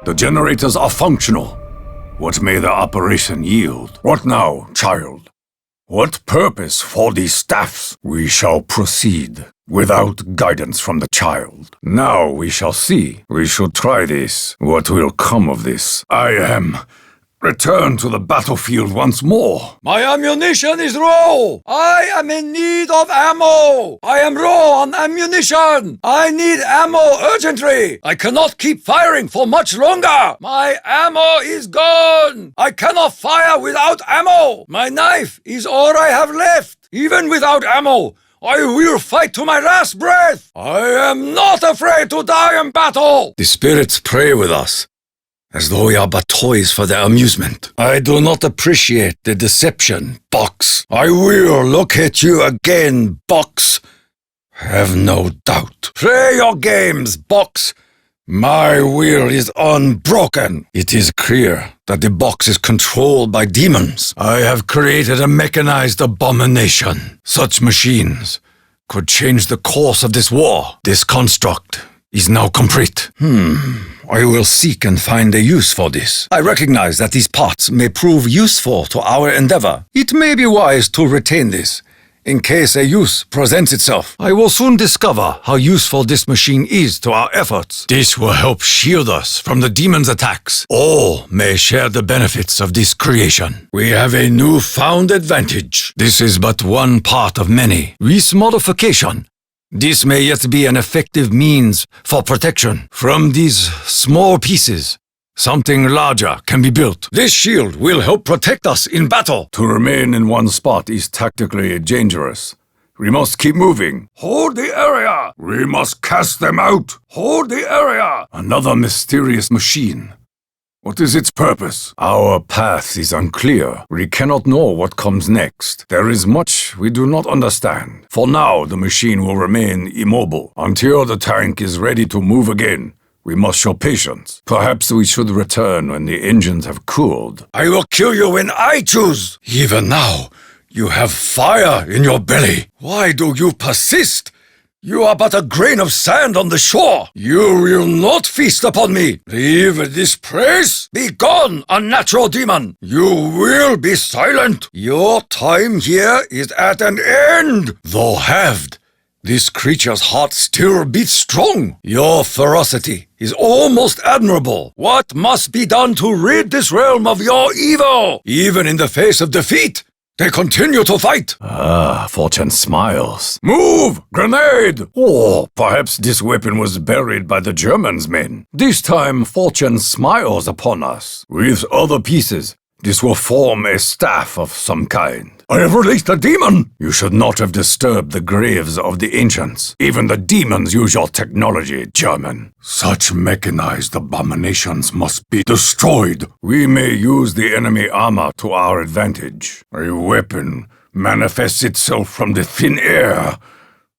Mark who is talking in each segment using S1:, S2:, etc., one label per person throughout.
S1: The generators are functional. What may the operation yield? What now, child? What purpose for these staffs? We shall proceed without guidance from the child. Now we shall see. We shall try this. What will come of this? I am. Return to the battlefield once more.
S2: My ammunition is low. I am in need of ammo. I am low on ammunition. I need ammo urgently. I cannot keep firing for much longer. My ammo is gone. I cannot fire without ammo. My knife is all I have left. Even without ammo, I will fight to my last breath. I am not afraid to die in battle. The spirits pray with us, as though we are but toys for their amusement. I do not appreciate the deception, Box. I will locate you again, Box. Have no doubt. Play your games, Box. My will is unbroken. It is clear that the box is controlled by demons. I have created a mechanized abomination. Such machines could change the course of this war. This construct is now complete. I will seek and find a use for this. I recognize that these parts may prove useful to our endeavor. It may be wise to retain this, in case a use presents itself. I will soon discover how useful this machine is to our efforts. This will help shield us from the demon's attacks. All may share the benefits of this creation. We have a newfound advantage. This is but one part of many. This modification. This may yet be an effective means for protection. From these small pieces, something larger can be built. This shield will help protect us in battle.
S1: To remain in one spot is tactically dangerous. We must keep moving. Hold the area! We must cast them out! Hold the area! Another mysterious machine. What is its purpose? Our path is unclear. We cannot know what comes next. There is much we do not understand. For now, the machine will remain immobile. Until the tank is ready to move again, we must show patience. Perhaps we should return when the engines have cooled.
S2: I will kill you when I choose. Even now, you have fire in your belly. Why do you persist? You are but a grain of sand on the shore. You will not feast upon me. Leave this place. Be gone, unnatural demon. You will be silent. Your time here is at an end. Though halved, this creature's heart still beats strong. Your ferocity is almost admirable. What must be done to rid this realm of your evil? Even in the face of defeat, they continue to fight.
S1: Fortune smiles. Move! Grenade! Or perhaps this weapon was buried by the Germans' men. This time, Fortune smiles upon us. With other pieces, this will form a staff of some kind. I have released a demon! You should not have disturbed the graves of the ancients. Even the demons use your technology, German. Such mechanized abominations must be destroyed. We may use the enemy armor to our advantage. A weapon manifests itself from the thin air.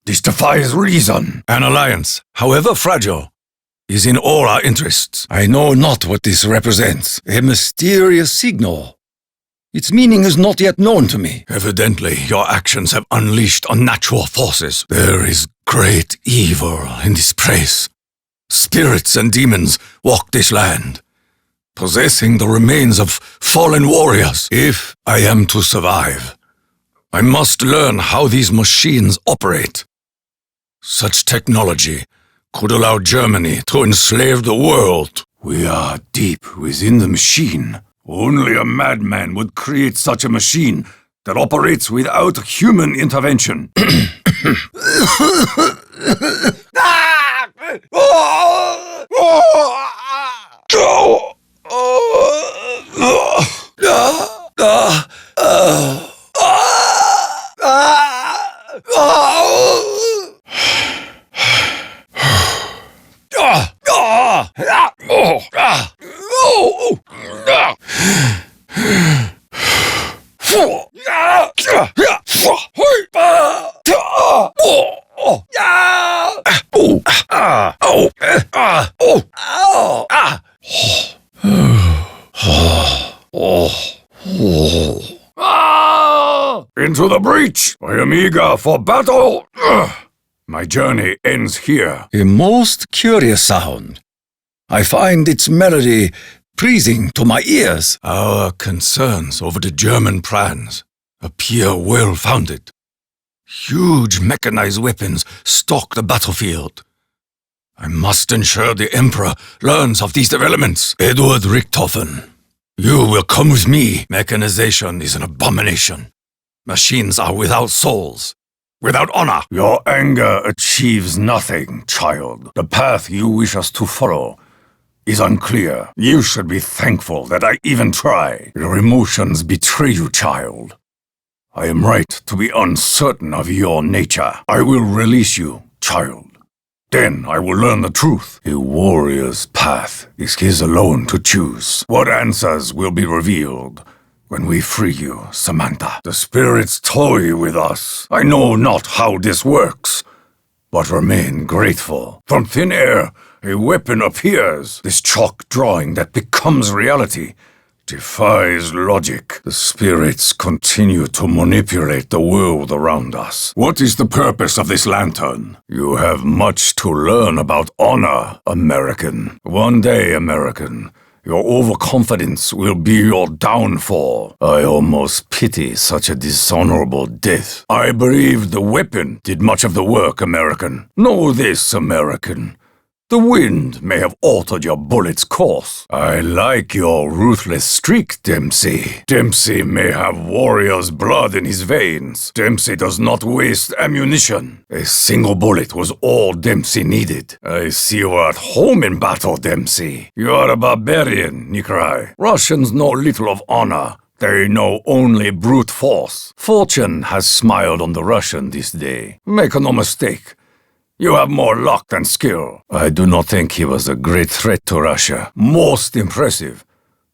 S1: This defies reason.
S2: An alliance, however fragile, is in all our interests. I know not what this represents. A mysterious signal. Its meaning is not yet known to me. Evidently, your actions have unleashed unnatural forces. There is great evil in this place. Spirits and demons walk this land, possessing the remains of fallen warriors. If I am to survive, I must learn how these machines operate. Such technology could allow Germany to enslave the world.
S1: We are deep within the machine. Only a madman would create such a machine that operates without human intervention. Into the breach! I am eager for battle! My journey ends here.
S2: A most curious sound. I find its melody pleasing to my ears.
S1: Our concerns over the German plans appear well-founded. Huge mechanized weapons stalk the battlefield. I must ensure the Emperor learns of these developments. Edward Richthofen, you will come with me. Mechanization is an abomination. Machines are without souls, without honor. Your anger achieves nothing, child. The path you wish us to follow is unclear. You should be thankful that I even try. Your emotions betray you, child. I am right to be uncertain of your nature. I will release you, child. Then I will learn the truth. A warrior's path is his alone to choose. What answers will be revealed when we free you, Samantha? The spirits toy with us. I know not how this works, but remain grateful. From thin air, a weapon appears. This chalk drawing that becomes reality defies logic. The spirits continue to manipulate the world around us. What is the purpose of this lantern? You have much to learn about honor, American. One day, American, your overconfidence will be your downfall. I almost pity such a dishonorable death. I believe the weapon did much of the work, American. Know this, American. The wind may have altered your bullet's course. I like your ruthless streak, Dempsey. Dempsey may have warrior's blood in his veins. Dempsey does not waste ammunition. A single bullet was all Dempsey needed. I see you are at home in battle, Dempsey. You are a barbarian, Nikolai. Russians know little of honor. They know only brute force. Fortune has smiled on the Russian this day. Make no mistake. You have more luck than skill. I do not think he was a great threat to Russia. Most impressive.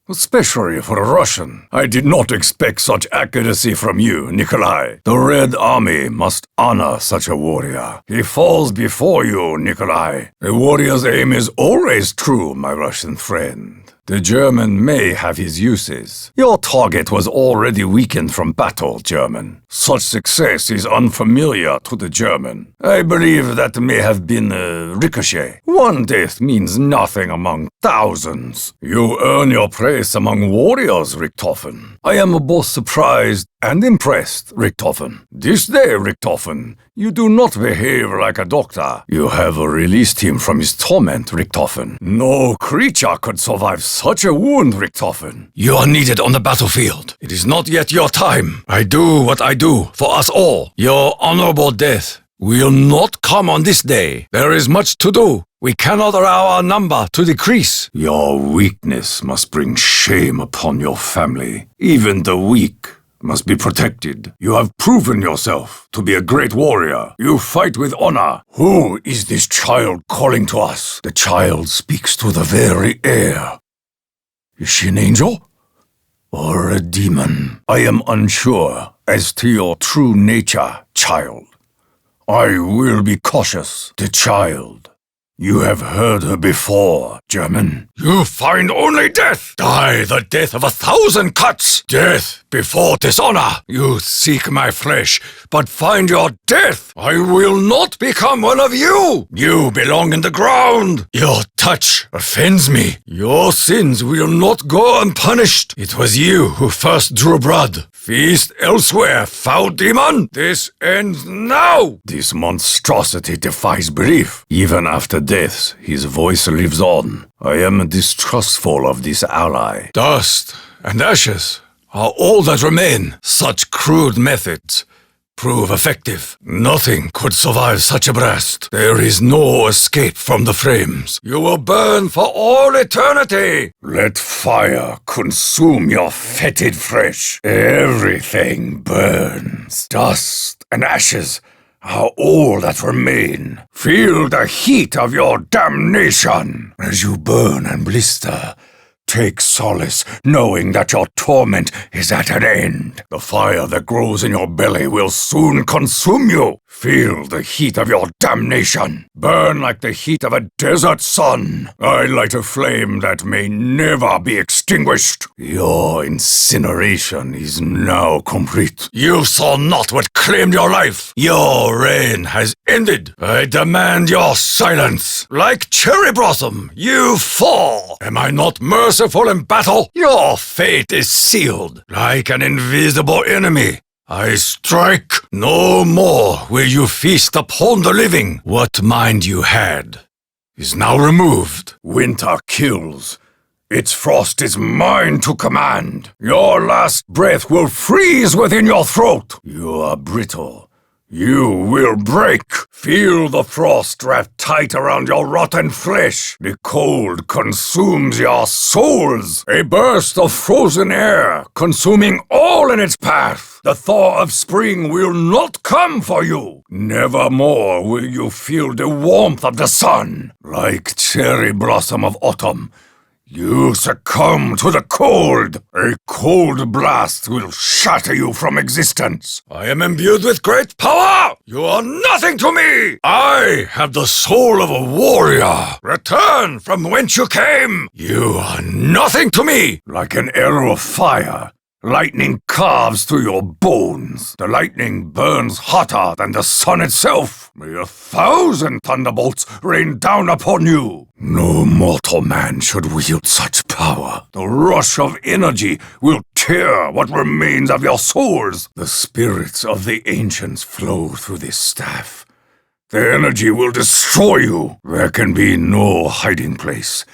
S1: Especially for a Russian. I did not expect such accuracy from you, Nikolai. The Red Army must honor such a warrior. He falls before you, Nikolai. A warrior's aim is always true, my Russian friend. The German may have his uses. Your target was already weakened from battle, German. Such success is unfamiliar to the German. I believe that may have been a ricochet. One death means nothing among thousands. You earn your place among warriors, Richthofen. I am both surprised and impressed, Richthofen. This day, Richthofen, you do not behave like a doctor. You have released him from his torment, Richthofen. No creature could survive such a wound, Richthofen. You are needed on the battlefield. It is not yet your time. I do what I do for us all. Your honorable death will not come on this day. There is much to do. We cannot allow our number to decrease. Your weakness must bring shame upon your family. Even the weak must be protected. You have proven yourself to be a great warrior. You fight with honor. Who is this child calling to us? The child speaks to the very air. Is she an angel? Or a demon? I am unsure as to your true nature, child. I will be cautious. The child. You have heard her before, German. You find only death. Die the death of 1,000 cuts. Death before dishonor. You seek my flesh, but find your death. I will not become one of you. You belong in the ground. Your touch offends me. Your sins will not go unpunished. It was you who first drew blood. Feast elsewhere, foul demon! This ends now! This monstrosity defies belief. Even after death, his voice lives on. I am distrustful of this ally. Dust and ashes are all that remain. Such crude methods prove effective. Nothing could survive such a blast. There is no escape from the flames. You will burn for all eternity. Let fire consume your fetid flesh. Everything burns. Dust and ashes are all that remain. Feel the heat of your damnation as you burn and blister. Take solace knowing that your torment is at an end. The fire that grows in your belly will soon consume you. Feel the heat of your damnation. Burn like the heat of a desert sun. I light a flame that may never be extinguished. Your incineration is now complete. You saw not what claimed your life. Your reign has ended. I demand your silence. Like cherry blossom, you fall. Am I not merciful in battle? Your fate is sealed. Like an invisible enemy, I strike. No more will you feast upon the living. What mind you had is now removed. Winter kills. Its frost is mine to command. Your last breath will freeze within your throat. You are brittle. You will break. Feel the frost wrapped tight around your rotten flesh. The cold consumes your souls. A burst of frozen air, consuming all in its path. The thaw of spring will not come for you. Never more will you feel the warmth of the sun. Like cherry blossom of autumn, you succumb to the cold. A cold blast will shatter you from existence. I am imbued with great power. You are nothing to me. I have the soul of a warrior. Return from whence you came. You are nothing to me. Like an arrow of fire, lightning carves through your bones. The lightning burns hotter than the sun itself. May 1,000 thunderbolts rain down upon you. No mortal man should wield such power. The rush of energy will tear what remains of your souls. The spirits of the ancients flow through this staff. The energy will destroy you. There can be no hiding place.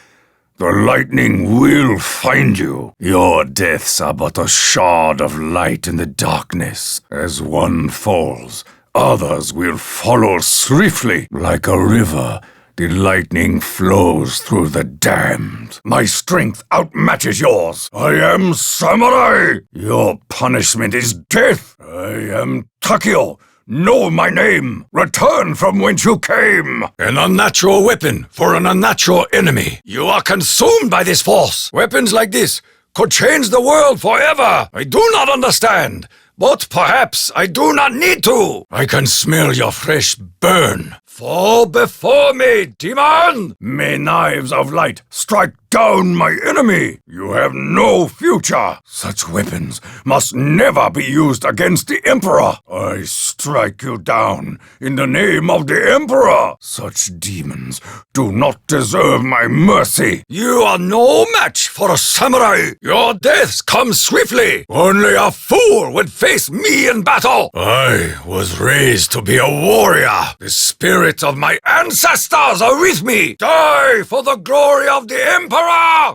S1: The lightning will find you. Your deaths are but a shard of light in the darkness. As one falls, others will follow swiftly. Like a river, the lightning flows through the damned. My strength outmatches yours. I am Samurai. Your punishment is death. I am Takeo. Know my name. Return from whence you came. An unnatural weapon for an unnatural enemy. You are consumed by this force. Weapons like this could change the world forever. I do not understand, but perhaps I do not need to. I can smell your flesh burn. Fall before me, demon! May knives of light strike down my enemy. You have no future. Such weapons must never be used against the Emperor. I strike you down in the name of the Emperor. Such demons do not deserve my mercy. You are no match for a samurai. Your deaths come swiftly. Only a fool would face me in battle. I was raised to be a warrior. The spirits of my ancestors are with me. Die for the glory of the Emperor.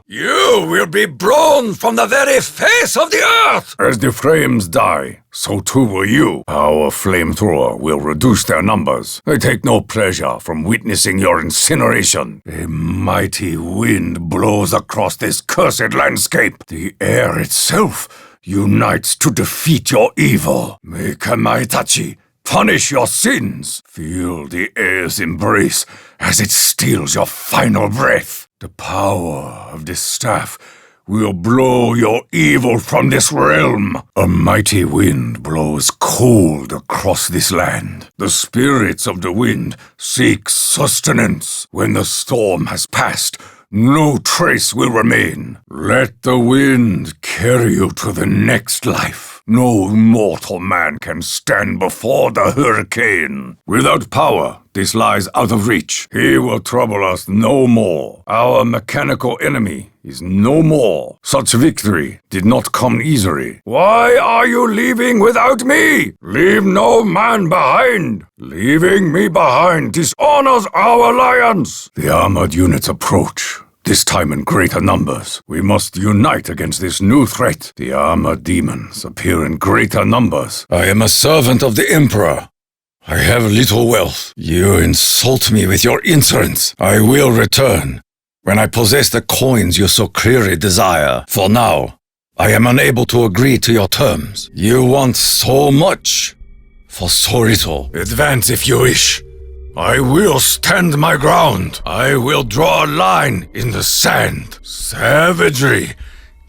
S1: You will be blown from the very face of the earth! As the flames die, so too will you. Our flamethrower will reduce their numbers. I take no pleasure from witnessing your incineration. A mighty wind blows across this cursed landscape. The air itself unites to defeat your evil. May Kamaitachi punish your sins. Feel the air's embrace as it steals your final breath. The power of this staff will blow your evil from this realm. A mighty wind blows cold across this land. The spirits of the wind seek sustenance. When the storm has passed, no trace will remain. Let the wind carry you to the next life. No mortal man can stand before the hurricane. Without power, this lies out of reach. He will trouble us no more. Our mechanical enemy is no more. Such victory did not come easily. Why are you leaving without me? Leave no man behind. Leaving me behind dishonors our alliance. The armored units approach. This time in greater numbers. We must unite against this new threat. The armored demons appear in greater numbers. I am a servant of the Emperor. I have little wealth. You insult me with your insolence. I will return when I possess the coins you so clearly desire. For now, I am unable to agree to your terms. You want so much for so little. Advance if you wish. I will stand my ground. I will draw a line in the sand. Savagery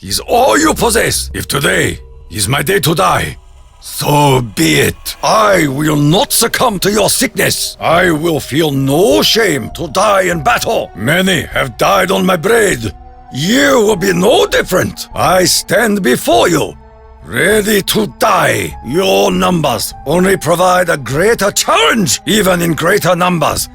S1: is all you possess. If today is my day to die, so be it. I will not succumb to your sickness. I will feel no shame to die in battle. Many have died on my blade. You will be no different. I stand before you, ready to die. Your numbers only provide a greater challenge. Even in greater numbers,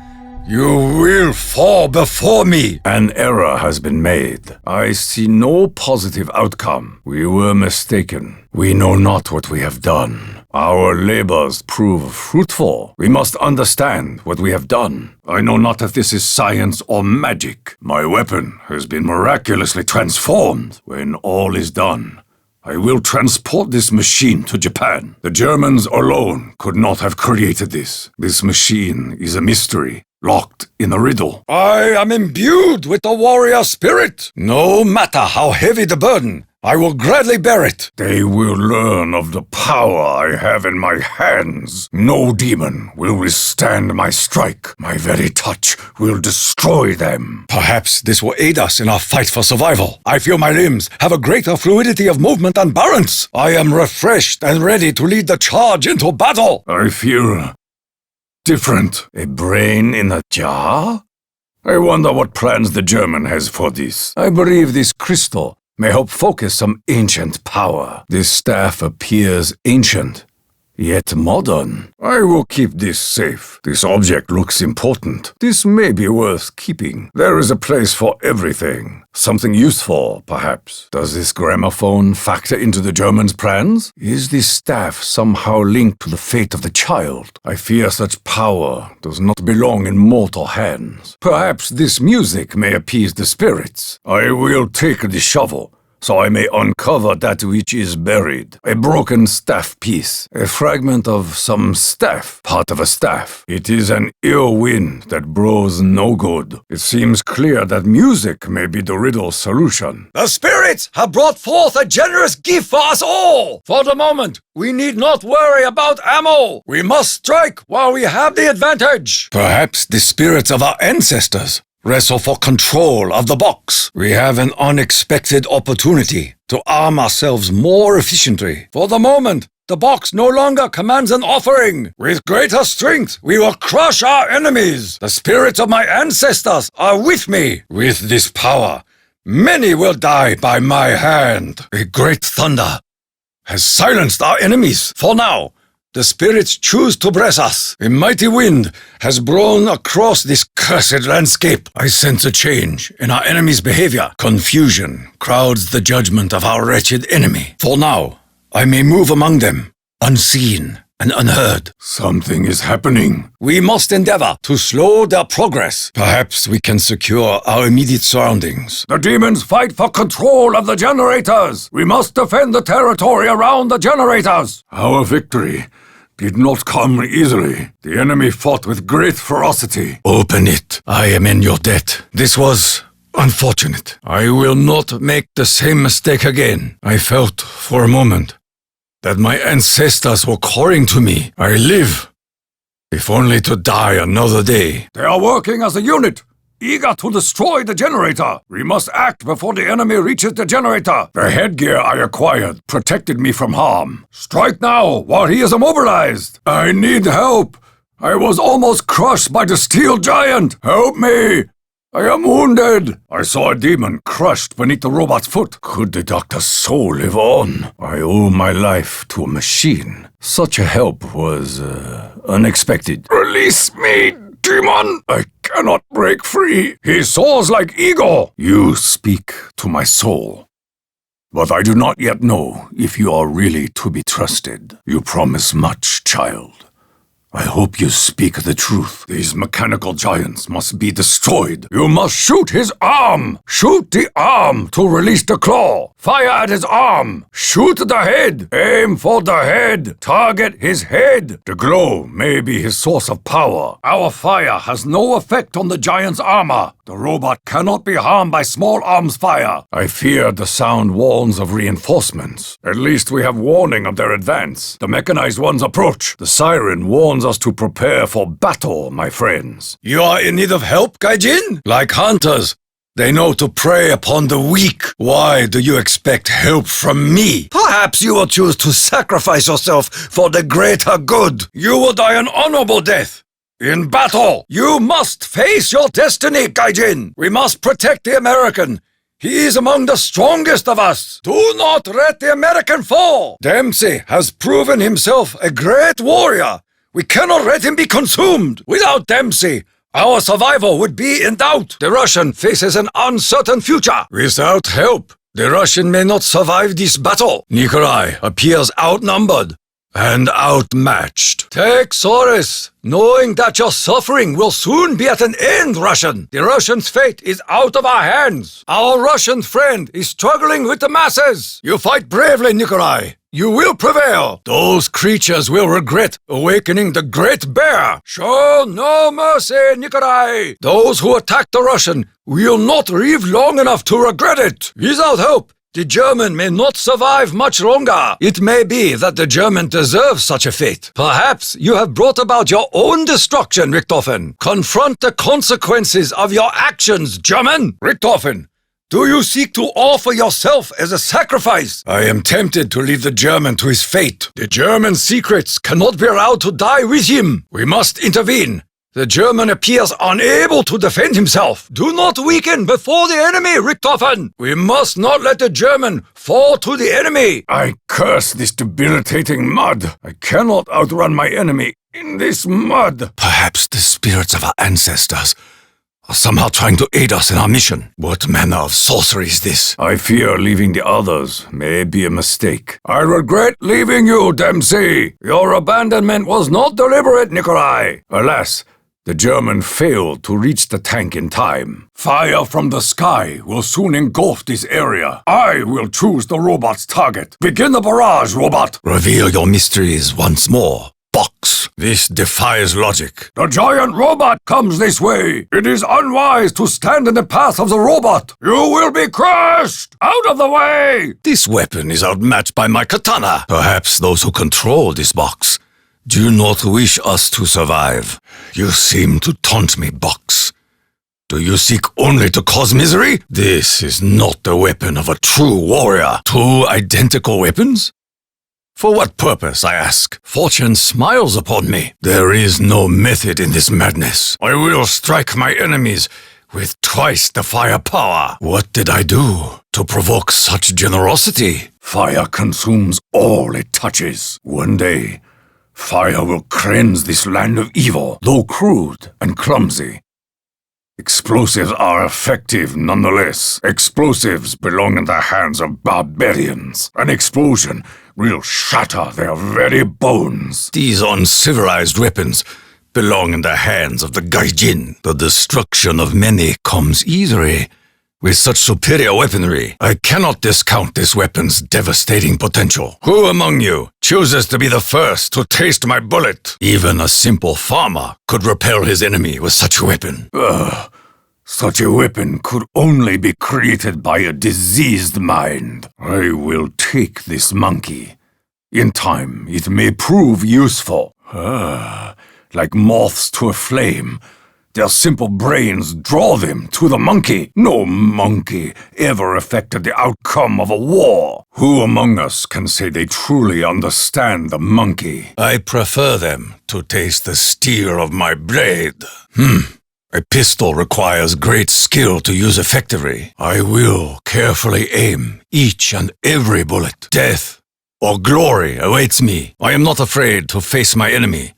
S1: you will fall before me. An error has been made. I see no positive outcome. We were mistaken. We know not what we have done. Our labors prove fruitful. We must understand what we have done. I know not if this is science or magic. My weapon has been miraculously transformed. When all is done, I will transport this machine to Japan. The Germans alone could not have created this. This machine is a mystery, locked in a riddle. I am imbued with the warrior spirit. No matter how heavy the burden, I will gladly bear it. They will learn of the power I have in my hands. No demon will withstand my strike. My very touch will destroy them. Perhaps this will aid us in our fight for survival. I feel my limbs have a greater fluidity of movement and balance. I am refreshed and ready to lead the charge into battle. I feel different. A brain in a jar? I wonder what plans the German has for this. I believe this crystal may help focus some ancient power. This staff appears ancient, yet modern. I will keep this safe. This object looks important. This may be worth keeping. There is a place for everything. Something useful, perhaps. Does this gramophone factor into the Germans' plans? Is this staff somehow linked to the fate of the child? I fear such power does not belong in mortal hands. Perhaps this music may appease the spirits. I will take the shovel, so I may uncover that which is buried. A broken staff piece, a fragment of some staff, part of a staff. It is an ill wind that blows no good. It seems clear that music may be the riddle's solution. The spirits have brought forth a generous gift for us all! For the moment, we need not worry about ammo. We must strike while we have the advantage. Perhaps the spirits of our ancestors wrestle for control of the box. We have an unexpected opportunity to arm ourselves more efficiently. For the moment, the box no longer commands an offering. With greater strength, we will crush our enemies. The spirits of my ancestors are with me. With this power, many will die by my hand. A great thunder has silenced our enemies. For now, the spirits choose to bless us. A mighty wind has blown across this cursed landscape. I sense a change in our enemy's behavior. Confusion crowds the judgment of our wretched enemy. For now, I may move among them, unseen and unheard. Something is happening. We must endeavor to slow their progress. Perhaps we can secure our immediate surroundings. The demons fight for control of the generators. We must defend the territory around the generators. Our victory did not come easily. The enemy fought with great ferocity. Open it. I am in your debt. This was unfortunate. I will not make the same mistake again. I felt for a moment that my ancestors were calling to me. I live, if only to die another day. They are working as a unit, eager to destroy the generator. We must act before the enemy reaches the generator. The headgear I acquired protected me from harm. Strike now, while he is immobilized. I need help. I was almost crushed by the steel giant. Help me. I am wounded. I saw a demon crushed beneath the robot's foot. Could the doctor's soul live on? I owe my life to a machine. Such a help was unexpected. Release me, demon! I cannot break free. He soars like eagle. You speak to my soul. But I do not yet know if you are really to be trusted. You promise much, child. I hope you speak the truth. These mechanical giants must be destroyed. You must shoot his arm! Shoot the arm to release the claw! Fire at his arm! Shoot the head! Aim for the head! Target his head! The glow may be his source of power. Our fire has no effect on the giant's armor. The robot cannot be harmed by small arms fire. I fear the sound warns of reinforcements. At least we have warning of their advance. The mechanized ones approach. The siren warns us to prepare for battle, my friends.
S2: You are in need of help, Gaijin? Like hunters, they know to prey upon the weak. Why do you expect help from me? Perhaps you will choose to sacrifice yourself for the greater good. You will die an honorable death. In battle, you must face your destiny, Gaijin. We must protect the American. He is among the strongest of us. Do not let the American fall. Dempsey has proven himself a great warrior. We cannot let him be consumed. Without Dempsey, our survival would be in doubt. The Russian faces an uncertain future. Without help, the Russian may not survive this battle. Nikolai appears outnumbered and outmatched. Take solace, knowing that your suffering will soon be at an end, Russian. The Russian's fate is out of our hands. Our Russian friend is struggling with the masses. You fight bravely, Nikolai. You will prevail. Those creatures will regret awakening the Great Bear. Show no mercy, Nikolai. Those who attack the Russian will not live long enough to regret it. Without hope, the German may not survive much longer. It may be that the German deserves such a fate. Perhaps you have brought about your own destruction, Richthofen. Confront the consequences of your actions, German. Richthofen, do you seek to offer yourself as a sacrifice? I am tempted to leave the German to his fate. The German's secrets cannot be allowed to die with him. We must intervene. The German appears unable to defend himself. Do not weaken before the enemy, Richthofen. We must not let the German fall to the enemy.
S1: I curse this debilitating mud. I cannot outrun my enemy in this mud.
S2: Perhaps the spirits of our ancestors are somehow trying to aid us in our mission. What manner of sorcery is this?
S1: I fear leaving the others may be a mistake. I regret leaving you, Dempsey. Your abandonment was not deliberate, Nikolai. Alas, the German failed to reach the tank in time. Fire from the sky will soon engulf this area. I will choose the robot's target. Begin the barrage, robot.
S2: Reveal your mysteries once more. Box. This defies logic.
S1: The giant robot comes this way. It is unwise to stand in the path of the robot. You will be crushed. Out of the way.
S2: This weapon is outmatched by my katana. Perhaps those who control this box do not wish us to survive. You seem to taunt me, Box. Do you seek only to cause misery? This is not the weapon of a true warrior. Two identical weapons? For what purpose, I ask? Fortune smiles upon me. There is no method in this madness. I will strike my enemies with twice the firepower. What did I do to provoke such generosity?
S1: Fire consumes all it touches. One day, fire will cleanse this land of evil, though crude and clumsy. Explosives are effective nonetheless. Explosives belong in the hands of barbarians. An explosion will shatter their very bones.
S2: These uncivilized weapons belong in the hands of the Gaijin. The destruction of many comes easily. With such superior weaponry, I cannot discount this weapon's devastating potential. Who among you chooses to be the first to taste my bullet? Even a simple farmer could repel his enemy with such a weapon.
S1: Such a weapon could only be created by a diseased mind. I will take this monkey. In time, it may prove useful. Like moths to a flame. Their simple brains draw them to the monkey. No monkey ever affected the outcome of a war. Who among us can say they truly understand the monkey?
S2: I prefer them to taste the steel of my blade. A pistol requires great skill to use effectively. I will carefully aim each and every bullet. Death or glory awaits me. I am not afraid to face my enemy,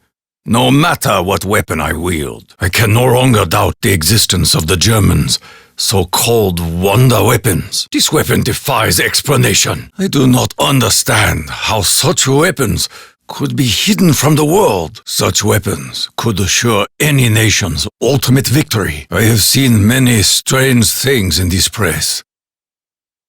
S2: no matter what weapon I wield. I can no longer doubt the existence of the Germans' so-called wonder weapons. This weapon defies explanation. I do not understand how such weapons could be hidden from the world. Such weapons could assure any nation's ultimate victory. I have seen many strange things in this press.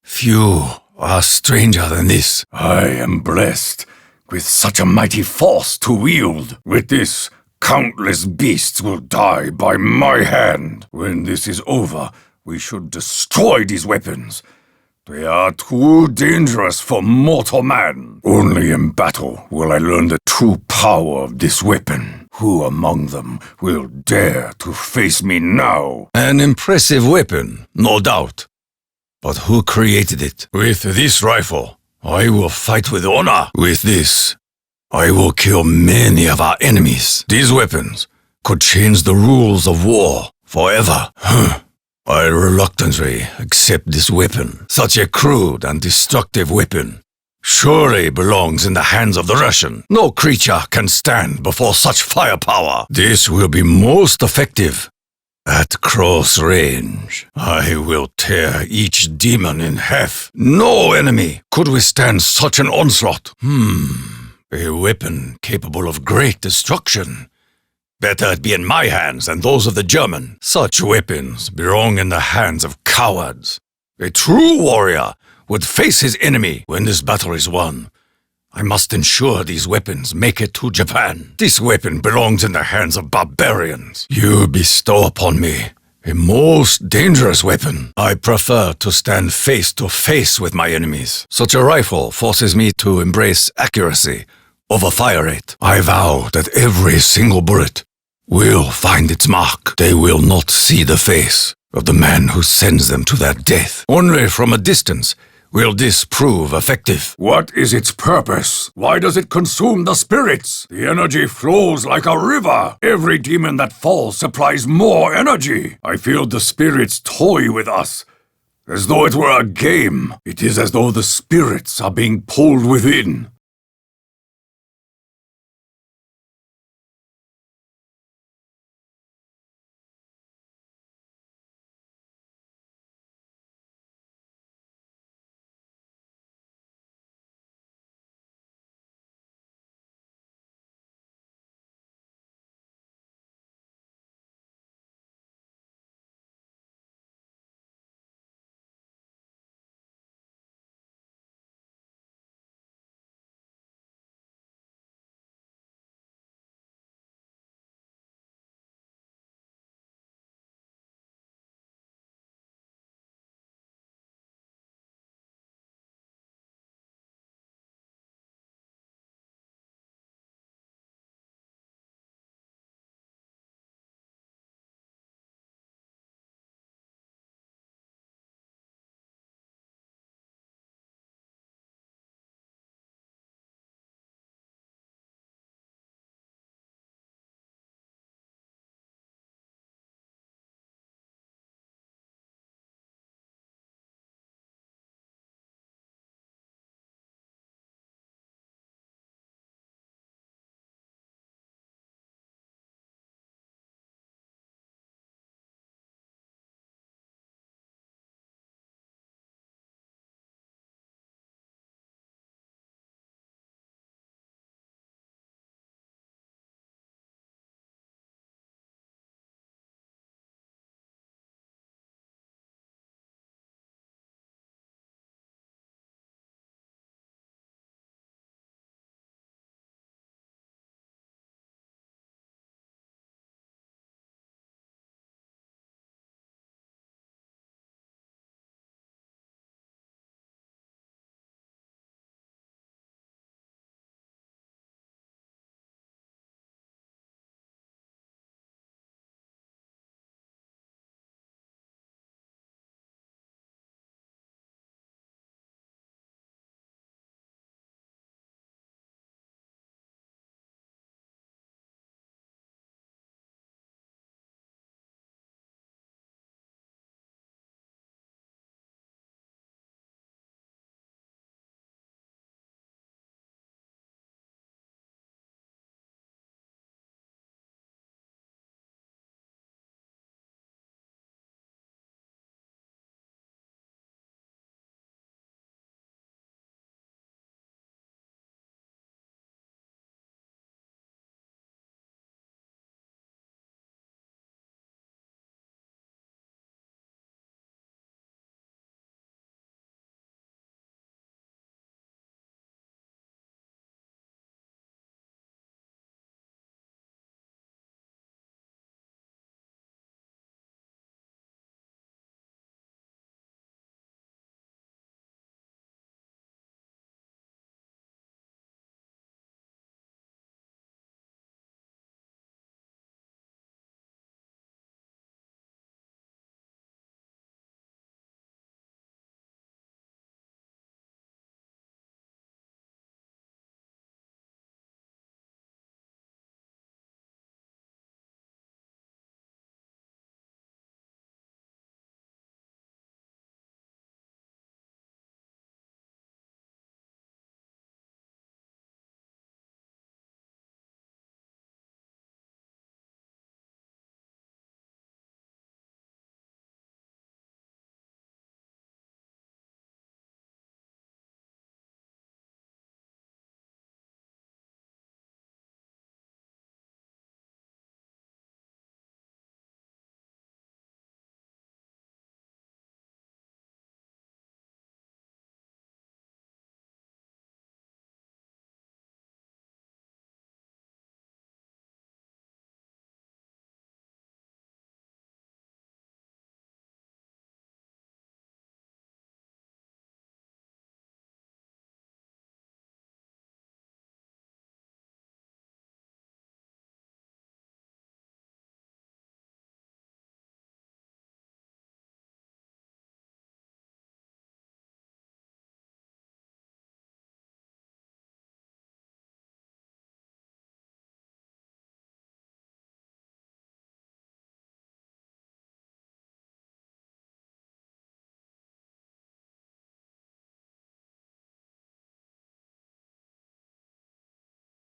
S2: Few are stranger than this.
S1: I am blessed with such a mighty force to wield. With this Countless beasts will die by my hand. When this is over, we should destroy these weapons. They are too dangerous for mortal man. Only in battle will I learn the true power of this weapon. Who among them will dare to face me now?
S2: An impressive weapon, no doubt. But who created it? With this rifle, I will fight with honor. With this, I will kill many of our enemies. These weapons could change the rules of war forever. I reluctantly accept this weapon. Such a crude and destructive weapon surely belongs in the hands of the Russian. No creature can stand before such firepower. This will be most effective at close range. I will tear each demon in half. No enemy could withstand such an onslaught. A weapon capable of great destruction. Better it be in my hands than those of the German. Such weapons belong in the hands of cowards. A true warrior would face his enemy when this battle is won. I must ensure these weapons make it to Japan. This weapon belongs in the hands of barbarians. You bestow upon me a most dangerous weapon. I prefer to stand face to face with my enemies. Such a rifle forces me to embrace accuracy over fire rate. I vow that every single bullet will find its mark. They will not see the face of the man who sends them to their death. Only from a distance will this prove effective.
S1: What is its purpose? Why does it consume the spirits? The energy flows like a river. Every demon that falls supplies more energy. I feel the spirits toy with us, as though it were a game. It is as though the spirits are being pulled within.